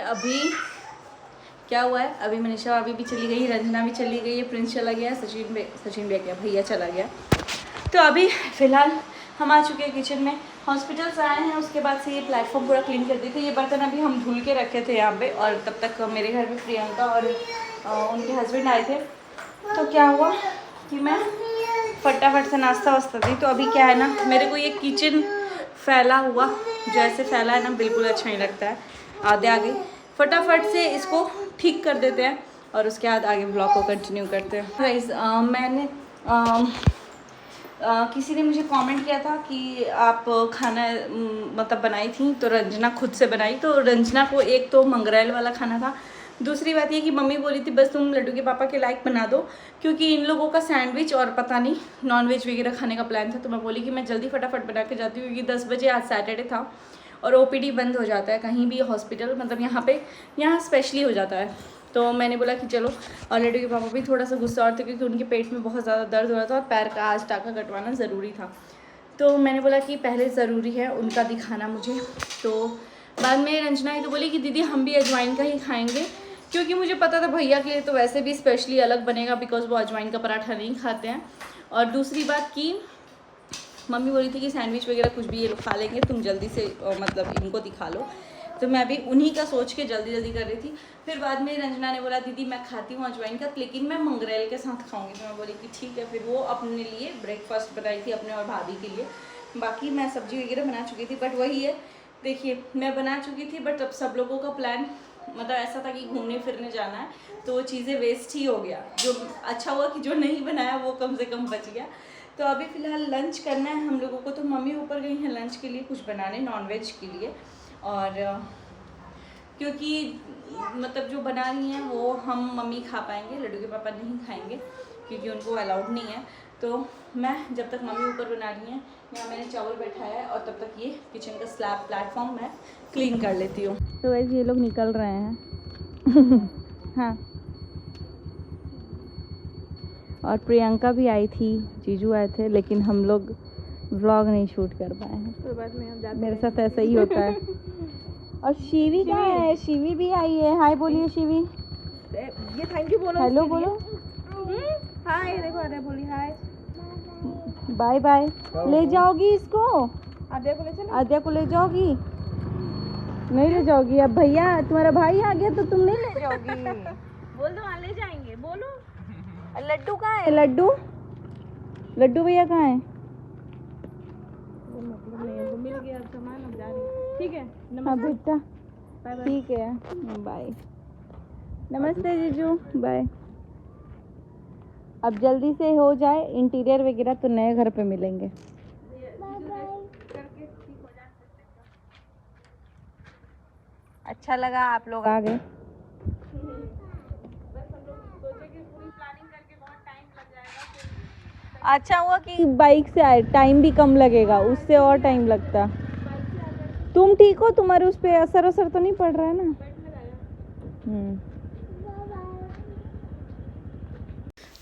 अभी क्या हुआ है, अभी मनीषा भाभी भी चली गई, रंजना भी चली गई है, प्रिंस चला गया, सचिन भी गया, भैया चला गया। तो अभी फ़िलहाल हम आ चुके हैं किचन में। हॉस्पिटल से आए हैं, उसके बाद से ये प्लेटफॉर्म पूरा क्लीन कर दी थी। ये बर्तन अभी हम धुल के रखे थे यहाँ पे, और तब तक मेरे घर में प्रियंका और उनके हस्बैंड आए थे। तो क्या हुआ कि मैं फटाफट से नाश्ता वास्ता दी। तो अभी क्या है ना, मेरे को ये किचन फैला हुआ जो ऐसे फैला है ना, बिल्कुल अच्छा नहीं लगता है। आधे आगे फटाफट से इसको ठीक कर देते हैं और उसके बाद आगे ब्लॉग को कंटिन्यू करते हैं। गाइस मैंने किसी ने मुझे कमेंट किया था कि आप खाना मतलब बनाई थी, तो रंजना खुद से बनाई। तो रंजना को एक तो मंगरेल वाला खाना था, दूसरी बात ये कि मम्मी बोली थी बस तुम लड्डू के पापा के लायक बना दो, क्योंकि इन लोगों का सैंडविच और पता नहीं नॉनवेज वगैरह खाने का प्लान था। तो मैं बोली कि मैं जल्दी फटाफट बना के जाती हूँ, क्योंकि 10 बजे आज सैटरडे था और OPD बंद हो जाता है कहीं भी हॉस्पिटल, मतलब यहाँ स्पेशली हो जाता है। तो मैंने बोला कि चलो, और लड्डू के पापा भी थोड़ा सा गुस्सा और थे क्योंकि उनके पेट में बहुत ज़्यादा दर्द हो रहा था और पैर का आज टाँका कटवाना ज़रूरी था। तो मैंने बोला कि पहले ज़रूरी है उनका दिखाना मुझे। तो बाद में रंजना ही तो बोली कि दीदी हम भी अजवाइन का ही खाएंगे, क्योंकि मुझे पता था भैया के लिए तो वैसे भी स्पेशली अलग बनेगा, बिकॉज वो अजवाइन का पराठा नहीं खाते हैं। और दूसरी बात कि मम्मी बोली थी कि सैंडविच वगैरह कुछ भी ये लोग खा लेंगे, तुम जल्दी से मतलब इनको दिखा लो। तो मैं अभी उन्हीं का सोच के जल्दी जल्दी कर रही थी। फिर बाद में रंजना ने बोला दीदी मैं खाती हूँ अजवाइन का, लेकिन मैं मंगरेल के साथ खाऊंगी। तो मैं बोली कि ठीक है। फिर वो अपने लिए ब्रेकफास्ट बनाई थी, अपने और भाभी के लिए। बाकी मैं सब्जी वगैरह बना चुकी थी, बट वही है, देखिए मैं बना चुकी थी, बट अब सब लोगों का प्लान मतलब ऐसा था कि घूमने फिरने जाना है, तो वो चीज़ें वेस्ट ही हो गया। जो अच्छा हुआ कि जो नहीं बनाया वो कम से कम बच गया। तो अभी फ़िलहाल लंच करना है हम लोगों को। तो मम्मी ऊपर गई हैं लंच के लिए कुछ बनाने, नॉनवेज के लिए। और क्योंकि मतलब जो बना रही हैं वो हम मम्मी खा पाएंगे, लड्डू के पापा नहीं खाएंगे क्योंकि उनको अलाउड नहीं है। तो मैं जब तक मम्मी ऊपर बना रही हैं, यहाँ मैंने चावल बैठाया है और तब तक ये किचन का स्लैब प्लेटफॉर्म मैं क्लीन कर लेती हूँ। तो वैसे ये लोग निकल रहे हैं हाँ, और प्रियंका भी आई थी, जीजू आए थे, लेकिन हम लोग व्लॉग नहीं शूट कर पाए हैं। तो बाद में हम जाते, मेरे साथ ऐसा ही होता है। और शिवी कहाँ है? शिवी भी आई है। हाय बोलिए शिवी। ये थैंक यू बोलो। हेलो बोलो। हाय देखो, अरे बोली हाय। Bye bye. ले जाओगी इसको? आद्या को ले चलो। आद्या को ले जाओगी? नहीं ले जाओगी? अब भैया तुम्हारा भाई आ गया तो तुम नहीं ले जाओगी? बोल दो हाँ ले जाएंगे, बोलो। लड्डू कहाँ है? लड्डू लड्डू भैया कहाँ है? वो मतलब नहीं, वो मिल गया सामान, अब जा रही है। ठीक है, हाँ बेटा बाय बाय। ठीक है, बाय। नमस्ते जीजू, बाय। अब जल्दी से हो जाए इंटीरियर वगैरह तो नए घर पे मिलेंगे। अच्छा लगा आप लोग आ गए। अच्छा हुआ कि बाइक से आए, टाइम भी कम लगेगा, उससे और टाइम लगता। तुम ठीक हो? तुम्हारे उस पे असर तो नहीं पड़ रहा है ना?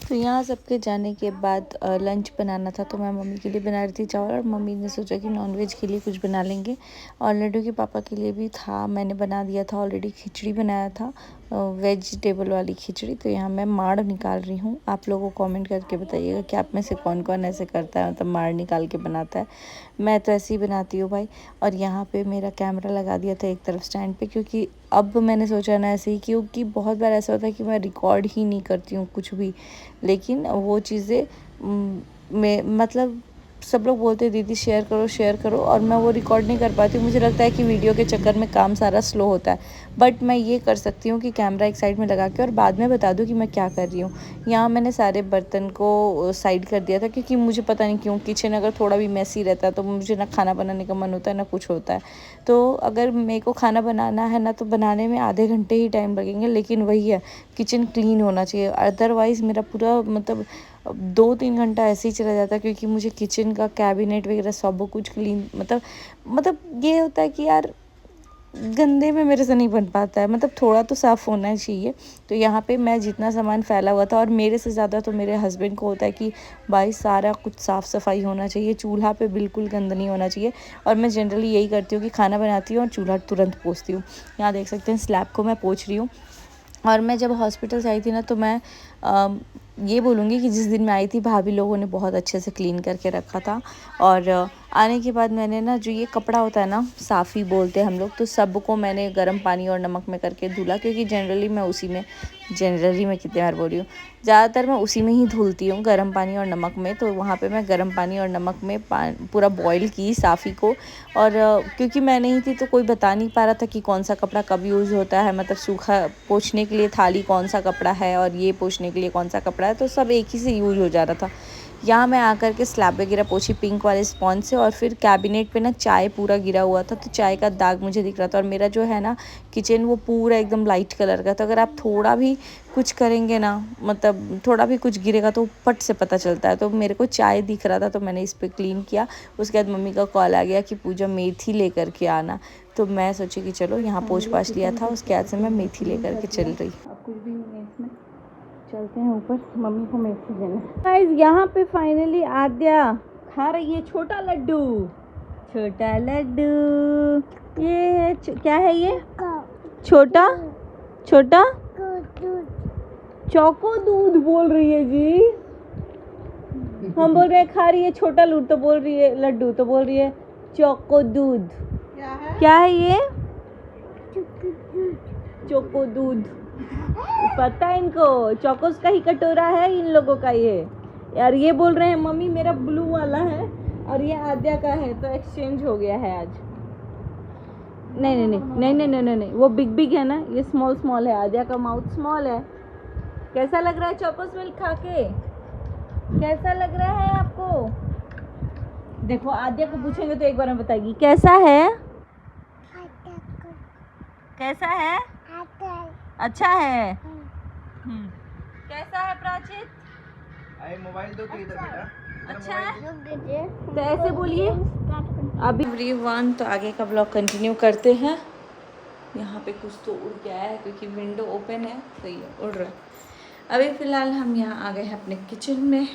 तो यहाँ सबके जाने के बाद लंच बनाना था, तो मैं मम्मी के लिए बना रही थी चावल, और मम्मी ने सोचा कि नॉनवेज के लिए कुछ बना लेंगे। और लड्डू के पापा के लिए भी था, मैंने बना दिया था ऑलरेडी, खिचड़ी बनाया था, वेजिटेबल वाली खिचड़ी। तो यहाँ मैं माड़ निकाल रही हूँ। आप लोगों को कमेंट करके बताइएगा कि आप में से कौन कौन ऐसे करता है, मतलब माड़ निकाल के बनाता है। मैं तो ऐसे ही बनाती हूँ भाई। और यहाँ पे मेरा कैमरा लगा दिया था एक तरफ स्टैंड पे, क्योंकि अब मैंने सोचा ना ऐसे ही, क्योंकि बहुत बार ऐसा होता है कि मैं रिकॉर्ड ही नहीं करती हूँ कुछ भी, लेकिन वो चीज़ें में मतलब सब लोग बोलते हैं दीदी शेयर करो, और मैं वो रिकॉर्ड नहीं कर पाती हूँ। मुझे लगता है कि वीडियो के चक्कर में काम सारा स्लो होता है। बट मैं ये कर सकती हूँ कि कैमरा एक साइड में लगा के और बाद में बता दूँ कि मैं क्या कर रही हूँ। यहाँ मैंने सारे बर्तन को साइड कर दिया था, क्योंकि मुझे पता नहीं क्यों किचन अगर थोड़ा भी मैसी रहता है तो मुझे ना खाना बनाने का मन होता है ना कुछ होता है। तो अगर मेरे को खाना बनाना है ना, तो बनाने में आधे घंटे ही टाइम लगेंगे, लेकिन वही है किचन क्लीन होना चाहिए। अदरवाइज़ मेरा पूरा मतलब 2-3 घंटा ऐसे ही चला जाता है, क्योंकि मुझे किचन का कैबिनेट वगैरह सब कुछ क्लीन मतलब ये होता है कि यार गंदे में मेरे से नहीं बन पाता है, मतलब थोड़ा तो साफ़ होना चाहिए। तो यहाँ पे मैं जितना सामान फैला हुआ था, और मेरे से ज़्यादा तो मेरे हस्बैंड को होता है कि भाई सारा कुछ साफ़ सफाई होना चाहिए, चूल्हा पे बिल्कुल गंद नहीं होना चाहिए। और मैं जनरली यही करती हूँ कि खाना बनाती हूँ और चूल्हा तुरंत पोंछती हूँ। यहाँ देख सकते हैं स्लैब को मैं पोंछ रही हूँ। और मैं जब हॉस्पिटल से आई थी ना, तो मैं ये बोलूँगी कि जिस दिन मैं आई थी भाभी लोगों ने बहुत अच्छे से क्लीन करके रखा था। और आने के बाद मैंने ना, जो ये कपड़ा होता है ना, साफ़ी बोलते हैं हम लोग, तो सबको मैंने गर्म पानी और नमक में करके धुला, क्योंकि जनरली मैं कितनी बार बोल रही हूँ, ज़्यादातर मैं उसी में ही धुलती हूँ, गर्म पानी और नमक में। तो वहाँ पे मैं गर्म पानी और नमक में पूरा बॉईल की साफ़ी को। और क्योंकि मैं नहीं थी तो कोई बता नहीं पा रहा था कि कौन सा कपड़ा कब यूज़ होता है, मतलब सूखा पोंछने के लिए थाली कौन सा कपड़ा है और ये पोंछने के लिए कौन सा कपड़ा है, तो सब एक ही से यूज़ हो जा रहा था। यहाँ मैं आकर के स्लैब वगैरह पोंछी पिंक वाले स्पॉन्ज से, और फिर कैबिनेट पे ना चाय पूरा गिरा हुआ था, तो चाय का दाग मुझे दिख रहा था। और मेरा जो है ना किचन, वो पूरा एकदम लाइट कलर का, तो अगर आप थोड़ा भी कुछ करेंगे ना, मतलब थोड़ा भी कुछ गिरेगा तो पट से पता चलता है। तो मेरे को चाय दिख रहा था, तो मैंने इस पर क्लीन किया। उसके बाद मम्मी का कॉल आ गया कि पूजा मेथी लेकर के आना, तो मैं सोची कि चलो यहाँ पोंछ पाछ लिया था, उसके बाद से मैं मेथी लेकर के चल रही। अब कुछ भी नहीं है इसमें, चलते हैं ऊपर, मम्मी को मेथी देना। गाइस यहाँ पे फाइनली आद्या खा रही है छोटा लड्डू। छोटा लड्डू ये है, क्या है ये? छोटा छोटा चोको दूध बोल रही है जी। हम बोल रहे हैं खा रही है छोटा लड्डू, तो बोल रही है लड्डू, तो बोल रही है चोको दूध। क्या है ये? चोको दूध। पता है इनको, चोकोस का ही कटोरा है इन लोगों का ये। यार ये बोल रहे हैं मम्मी मेरा ब्लू वाला है और ये आद्या का है, तो एक्सचेंज हो गया है आज। नहीं नहीं नहीं नहीं नहीं नहीं नहीं, नहीं। वो बिग बिग है ना, ये स्मॉल स्मॉल है। आद्या का माउथ स्मॉल है। कैसा लग रहा है चोकोस मिल्क खा के? कैसा लग रहा है आपको? देखो आद्या को पूछेंगे तो एक बार में बताएगी कैसा है। कैसा है? अच्छा है। कैसा है प्राचित? मोबाइल दो इधर बेटा। अच्छा है, तो ऐसे बोलिए अभी। एवरीवन, तो आगे का ब्लॉग कंटिन्यू करते हैं। यहाँ पे कुछ तो उड़ गया है क्योंकि विंडो ओपन है, तो ये उड़ रहा है। अभी फ़िलहाल हम यहाँ आ गए हैं अपने किचन में।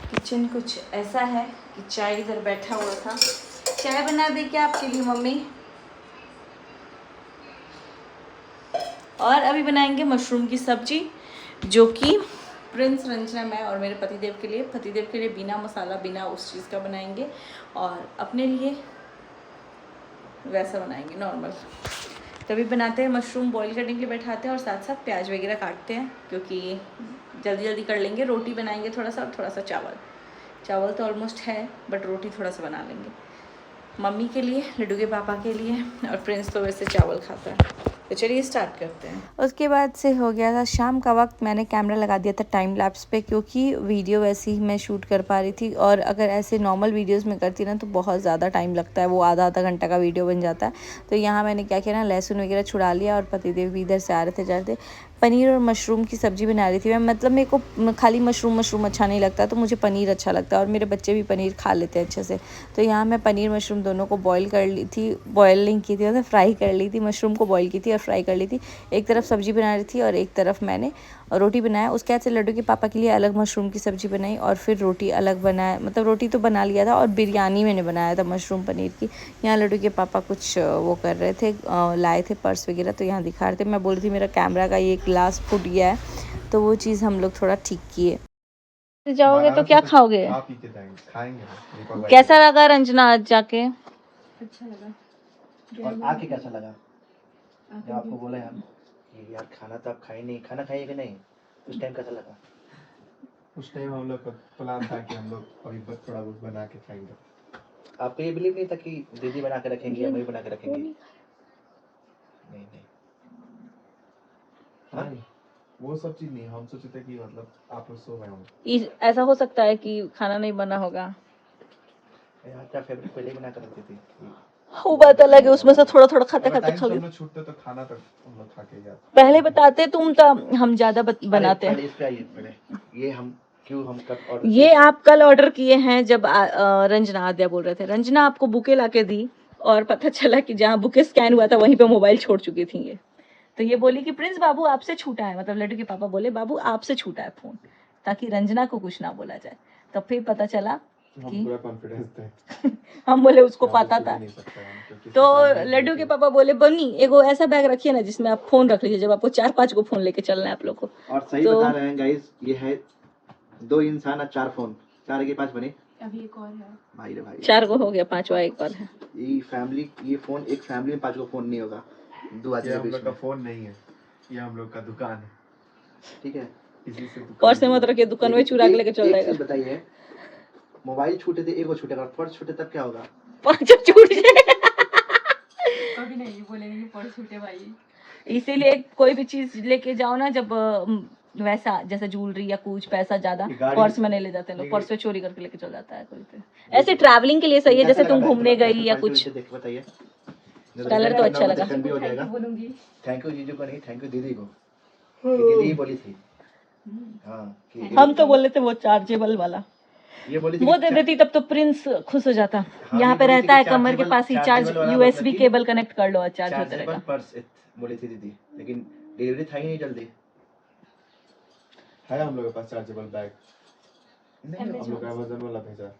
किचन कुछ ऐसा है कि चाय इधर बैठा हुआ था। चाय बना दे क्या आपके लिए मम्मी? और अभी बनाएंगे मशरूम की सब्जी, जो कि प्रिंस, रंजना, मैं और मेरे पतिदेव के लिए बिना मसाला, बिना उस चीज़ का बनाएंगे, और अपने लिए वैसा बनाएंगे नॉर्मल। तभी बनाते हैं, मशरूम बॉईल करने के लिए बैठाते हैं और साथ साथ प्याज वगैरह काटते हैं, क्योंकि जल्दी जल्दी कर लेंगे। रोटी बनाएंगे थोड़ा सा चावल तो ऑलमोस्ट है, बट रोटी थोड़ा सा बना लेंगे मम्मी के लिए, लड्डू के पापा के लिए, और प्रिंस तो वैसे चावल खाता है। तो चलिए स्टार्ट करते हैं। उसके बाद से हो गया था शाम का वक्त। मैंने कैमरा लगा दिया था टाइम लैप्स पे, क्योंकि वीडियो वैसे ही मैं शूट कर पा रही थी, और अगर ऐसे नॉर्मल वीडियोस में करती ना तो बहुत ज़्यादा टाइम लगता है, वो आधा घंटा का वीडियो बन जाता है। तो यहाँ मैंने क्या किया ना, लहसुन वगैरह छुड़ा लिया, और पतिदेव भी इधर से आ रहे थे जा रहे थे। पनीर और मशरूम की सब्ज़ी बना रही थी मैं, मतलब मेरे को खाली मशरूम अच्छा नहीं लगता, तो मुझे पनीर अच्छा लगता है, और मेरे बच्चे भी पनीर खा लेते हैं अच्छे से। तो यहाँ मैं पनीर मशरूम दोनों को बॉईल कर ली थी, बॉयलिंग की थी, मतलब फ्राई कर ली थी। मशरूम को बॉईल की थी और फ्राई कर ली थी। एक तरफ सब्ज़ी बना रही थी और एक तरफ मैंने रोटी बनाया। उसके बाद से लड्डू के पापा के लिए अलग मशरूम की सब्ज़ी बनाई, और फिर रोटी अलग बनाया, मतलब रोटी तो बना लिया था, और बिरयानी मैंने बनाया था मशरूम पनीर की। यहाँ लड्डू के पापा कुछ वो कर रहे थे, लाए थे पर्स वगैरह, तो यहाँ दिखा रहे थे। मैं बोल रही थी मेरा कैमरा का ये ग्लास फूट गया है, तो वो चीज़ हम लोग थोड़ा ठीक किए। जाओगे तो क्या खाओगे? खाएंगे। कैसा लगा रंजना आज जाके? अच्छा लगा। और आके कैसा लगा? जब आपको बोले हम कि यार खाना तो आप खाए नहीं, खाना खाइए कि नहीं, उस टाइम कैसा लगा? उस टाइम हम लोग का प्लान था कि हम लोग अभी थोड़ा बहुत बना के खाएंगे। आपको ये बिलीव नहीं था कि दीदी बना के रखेंगी या मैं बना के रखेंगे? नहीं नहीं, वो सब चीज नहीं। हम सोचे थे कि मतलब आप लोग सो गए होंगे। ऐसा हो सकता है कि खाना नहीं बना होगा। आपका फेवरेट पहले ही बना कर रखती थी। वो बात अलग है, उसमें से थोड़ा थोड़ा खाते खाते खा हम लो। लोग छूटते तो खाना तक हम लोग खा के जाते। पहले बताते तुम, तो हम ज्यादा बनाते पहले हैं। इस पे आइए, पहले ये हम क्यों हम कब ऑर्डर ये आप कल ऑर्डर किए हैं, जब रंजना, आद्या बोल रहे थे, रंजना आपको बुके लाके दी, और पता चला कि जहाँ बुके स्कैन हुआ था वहीं पे मोबाइल छोड़ चुकी थी ये। तो ये बोली कि प्रिंस बाबू आपसे छूटा है, मतलब लड्डू के पापा बोले बाबू आपसे छूटा है फ़ोन, ताकि रंजना को कुछ ना बोला जाए। तो फिर पता चला हम कि पूरा कॉन्फिडेंस थे। हम बोले उसको यहाँ पे पता छूट ही था। नहीं सकता है, क्योंकि तो इसके साथ नहीं लड्डू गए के थे। पापा बोले बनी एगो ऐसा बैग रखिए ना जिसमें आप फोन रख लीजिए, जब आपको 4-5 को फोन लेके चलना है आप लोग को। और सही तो बता रहे हैं गाइस, ये है 2 इंसान और 4 फोन, 4 के 5 बने। अभी एक और है। भाई रे भाई, 4 को हो गया, 5वां एक और है। ये फैमिली, ये फोन एक फैमिली में 5 को फोन नहीं होगा, 2 आदमी ये के हम बीच लोग का में। फोन नहीं है, ये हम लोग का दुकान है, ठीक है। इसी से दुकान पर्स में मत रखिए, दुकान में चुरा के लेके चल एक जाएगा। चीज बताइए, मोबाइल छूटे थे, एक वो छूटेगा, पर्स छूटे तब क्या होगा? 5 छूट जाए। कभी नहीं बोलेंगे कि पर्स छूटे भाई। इसीलिए कोई भी चीज लेके जाओ ना, जब वैसा जैसे ज्वेलरी या कुछ पैसा ज्यादा ये गाड़ी- पर्स में नहीं ले जाते लोग, ये- पर्स से चोरी करके लेके चल जाता है कोई तो। ऐसे ट्रैवलिंग के लिए सही है, जैसे तुम घूमने गई या कुछ। देख बताइए, कलर तो अच्छा लगा। रिटर्न भी हो जाएगा। बोलूंगी। थैंक यू जीजू को नहीं, थैंक यू दीदी को, कि दीदी ही बोली थी। हाँ कि हम तो बोले थे वो चार्जेबल वाला, ये बोली थी वो कि दे देती तब तो प्रिंस खुश हो जाता। हाँ, यहाँ ये पे बोली थी रहता कि है कमर के चार्जेबल- पास ही, चार्ज चार्जेबल वाला यूएसबी मतलब कि केबल कनेक्ट कर लो और चार्ज होता चार्जेबल रहेगा। पर्स बोली थी दीदी, लेकिन डिलीवरी था ही नहीं जल्दी। है हम लोग के पास चार्जेबल बैग, नहीं, हम लोग का अमेज़न वाला भेजा।